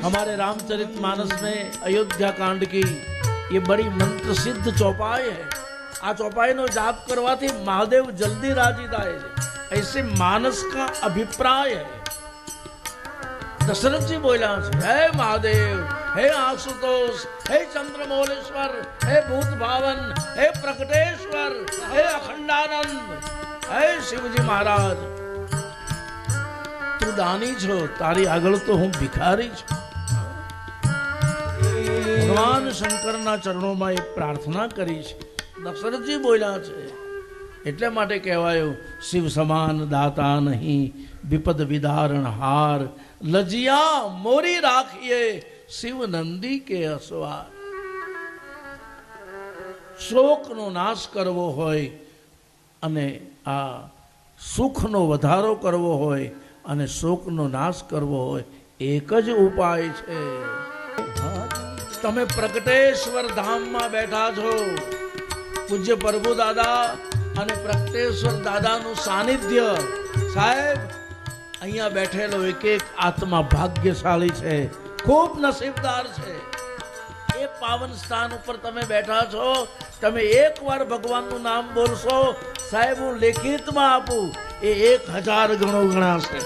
हमारे रामचरितमानस में अयोध्या कांड की ये बड़ी मंत्र सिद्ध चौपाई है। आ चौपाई नो जाप करवाथी महादेव जल्दी राजी थाय छे, ऐसे मानस का अभिप्राय है। दशरथ जी बोला, हे महादेव, हे आशुतोष, हे चंद्रमौलेश्वर, हे भूत भावन, हे प्रकटेश्वर, हे अखंडानंद, हे शिवजी महाराज, तू दानी छो, तारी आगळ तो हूँ भिखारी छू। भगवान शंकरना चरणों एक प्रार्थना करी छे। दशरथजी बोल्या छे એટલે માટે કહેવાયું, શિવ સમાન દાતા નહીં, વિપદ વિદારણ હાર, લજિયા મોરી રાખીએ શિવ નંદી કે અસવાર। શોકનો નાશ કરવો હોય અને આ સુખનો વધારો કરવો હોય અને શોકનો નાશ કરવો હોય, એક જ ઉપાય છે। તમે પ્રગટેશ્વર ધામમાં બેઠા છો, પૂજ્ય પ્રભુ દાદા અને પ્રગટેશ્વર દાદાનું સાનિધ્ય, સાહેબ અહીંયા બેઠેલો એક એક આત્મા ભાગ્યશાળી છે, ખૂબ નસીબદાર છે। એ પાવન સ્થાન ઉપર તમે બેઠા છો, તમે એકવાર ભગવાનનું નામ બોલશો, સાહેબ હું લેખિતમાં આપું, એ 1000 ગણો ગણાશે।